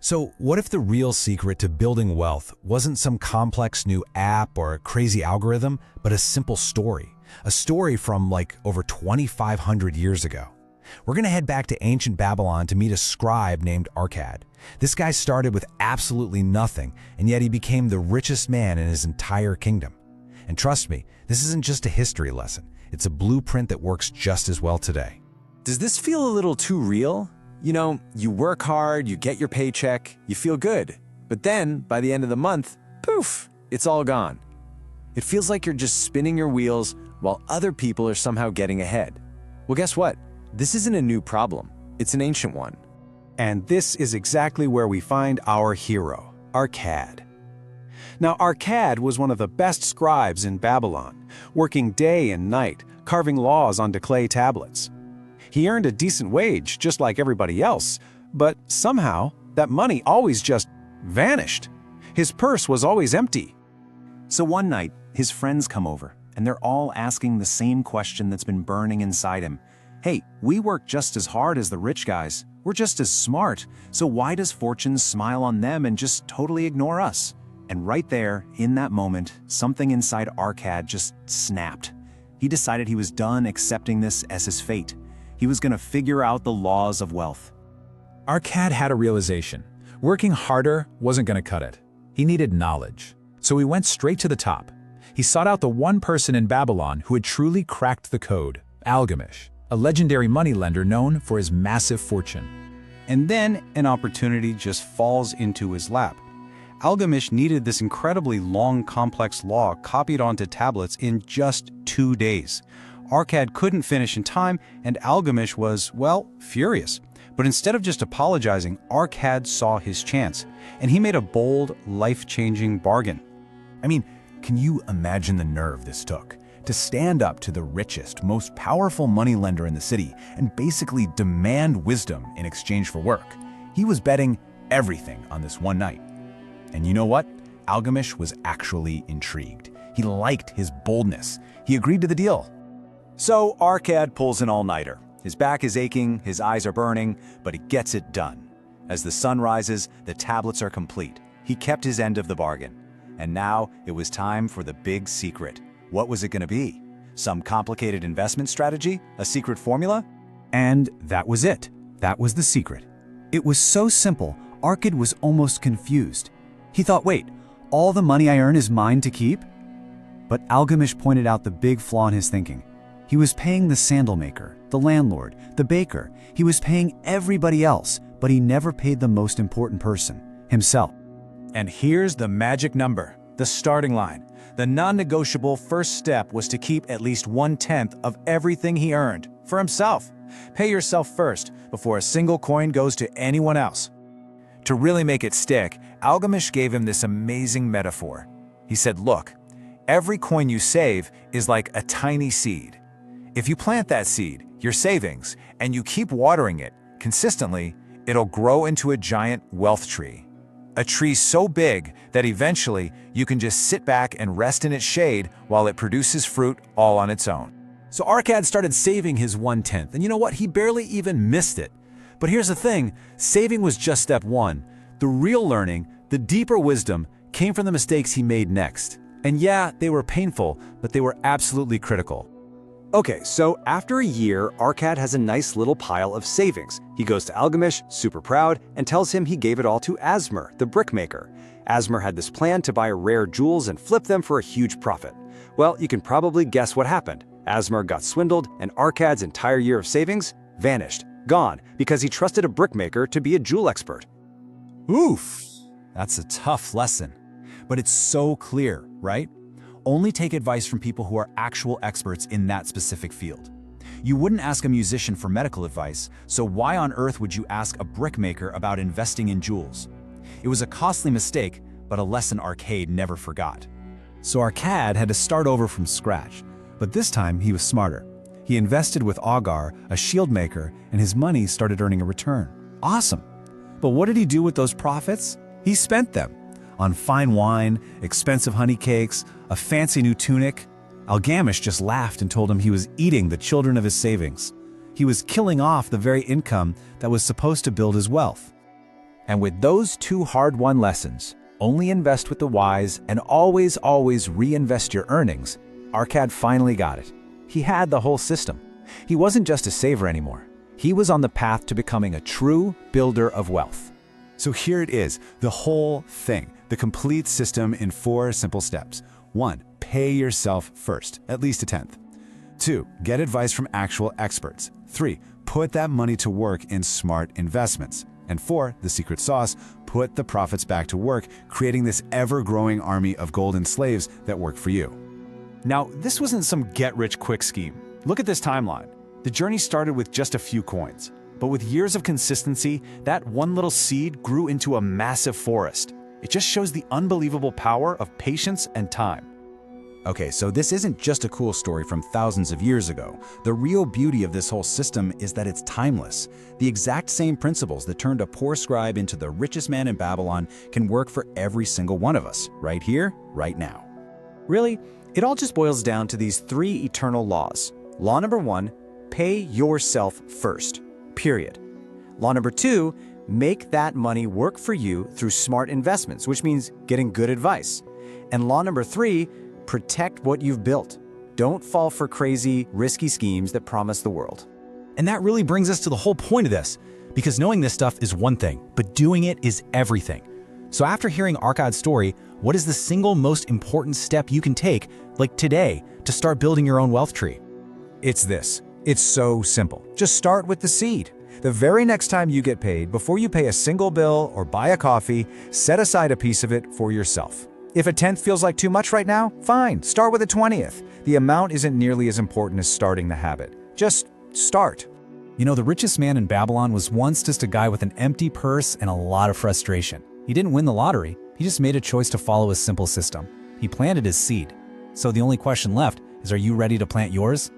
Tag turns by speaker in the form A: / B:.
A: So what if the real secret to building wealth wasn't some complex new app or a crazy algorithm, but a simple story? A story from like over 2,500 years ago. We're going to head back to ancient Babylon to meet a scribe named Arkad. This guy started with absolutely nothing, and yet he became the richest man in his entire kingdom. And trust me, this isn't just a history lesson. It's a blueprint that works just as well today.
B: Does this feel a little too real? You know, you work hard, you get your paycheck, you feel good. But then, by the end of the month, poof, it's all gone. It feels like you're just spinning your wheels while other people are somehow getting ahead. Well, guess what? This isn't a new problem. It's an ancient one.
C: And this is exactly where we find our hero, Arkad. Now, Arkad was one of the best scribes in Babylon, working day and night, carving laws onto clay tablets. He earned a decent wage, just like everybody else, but somehow that money always just vanished. His purse was always empty.
D: So one night, his friends come over, and they're all asking the same question that's been burning inside him. Hey, we work just as hard as the rich guys. We're just as smart. So why does fortune smile on them and just totally ignore us? And right there, in that moment, something inside Arkad just snapped. He decided he was done accepting this as his fate. He was going to figure out the laws of wealth.
A: Arkad had a realization. Working harder wasn't going to cut it. He needed knowledge. So he went straight to the top. He sought out the one person in Babylon who had truly cracked the code, Algamish, a legendary moneylender known for his massive fortune.
C: And then an opportunity just falls into his lap. Algamish needed this incredibly long, complex law copied onto tablets in just 2 days. Arkad couldn't finish in time, and Algamish was, well, furious. But instead of just apologizing, Arkad saw his chance, and he made a bold, life-changing bargain.
A: I mean, can you imagine the nerve this took? To stand up to the richest, most powerful moneylender in the city and basically demand wisdom in exchange for work. He was betting everything on this one night. And you know what? Algamish was actually intrigued. He liked his boldness. He agreed to the deal.
B: So Arkad pulls an all-nighter. His back is aching, his eyes are burning, but he gets it done. As the sun rises, the tablets are complete. He kept his end of the bargain. And now it was time for the big secret. What was it going to be? Some complicated investment strategy? A secret formula?
C: And that was it. That was the secret. It was so simple, Arkad was almost confused. He thought, wait, all the money I earn is mine to keep? But Algamish pointed out the big flaw in his thinking. He was paying the sandal maker, the landlord, the baker. He was paying everybody else, but he never paid the most important person, himself.
B: And here's the magic number, the starting line. The non-negotiable first step was to keep at least 1/10 of everything he earned for himself. Pay yourself first before a single coin goes to anyone else. To really make it stick, Algamish gave him this amazing metaphor. He said, look, every coin you save is like a tiny seed. If you plant that seed, your savings, and you keep watering it consistently, it'll grow into a giant wealth tree. A tree so big that eventually you can just sit back and rest in its shade while it produces fruit all on its own.
A: So Arkad started saving his 1/10, and you know what? He barely even missed it. But here's the thing, saving was just step one. The real learning, the deeper wisdom, came from the mistakes he made next. And yeah, they were painful, but they were absolutely critical.
B: Okay, so after a year, Arkad has a nice little pile of savings. He goes to Algamish, super proud, and tells him he gave it all to Asmer, the brickmaker. Asmer had this plan to buy rare jewels and flip them for a huge profit. Well, you can probably guess what happened. Asmer got swindled, and Arkad's entire year of savings vanished, gone, because he trusted a brickmaker to be a jewel expert.
A: Oof, that's a tough lesson. But it's so clear, right? Only take advice from people who are actual experts in that specific field. You wouldn't ask a musician for medical advice, so why on earth would you ask a brickmaker about investing in jewels? It was a costly mistake, but a lesson Arkad never forgot. So Arkad had to start over from scratch, but this time he was smarter. He invested with Agar, a shield maker, and his money started earning a return. Awesome! But what did he do with those profits? He spent them on fine wine, expensive honey cakes, a fancy new tunic. Algamish just laughed and told him he was eating the children of his savings. He was killing off the very income that was supposed to build his wealth.
B: And with those two hard-won lessons, only invest with the wise and always, always reinvest your earnings, Arkad finally got it. He had the whole system. He wasn't just a saver anymore. He was on the path to becoming a true builder of wealth.
A: So here it is, the whole thing, the complete system in 4 simple steps. 1. Pay yourself first, at least a tenth. 2. Get advice from actual experts. 3. Put that money to work in smart investments. And 4, the secret sauce, put the profits back to work, creating this ever-growing army of golden slaves that work for you.
B: Now, this wasn't some get-rich-quick scheme. Look at this timeline. The journey started with just a few coins. But with years of consistency, that one little seed grew into a massive forest. It just shows the unbelievable power of patience and time.
A: Okay, so this isn't just a cool story from thousands of years ago. The real beauty of this whole system is that it's timeless. The exact same principles that turned a poor scribe into the richest man in Babylon can work for every single one of us, right here, right now.
B: Really, it all just boils down to these 3 eternal laws. Law number 1, pay yourself first, period. Law number 2, make that money work for you through smart investments, which means getting good advice. And law number 3, protect what you've built. Don't fall for crazy, risky schemes that promise the world.
E: And that really brings us to the whole point of this, because knowing this stuff is one thing, but doing it is everything. So after hearing Arkad's story, what is the single most important step you can take, like today, to start building your own wealth tree?
B: It's this. It's so simple. Just start with the seed. The very next time you get paid, before you pay a single bill or buy a coffee, set aside a piece of it for yourself. If a tenth feels like too much right now, fine, start with a 20th. The amount isn't nearly as important as starting the habit. Just start.
E: You know, the richest man in Babylon was once just a guy with an empty purse and a lot of frustration. He didn't win the lottery. He just made a choice to follow a simple system. He planted his seed. So the only question left is, are you ready to plant yours?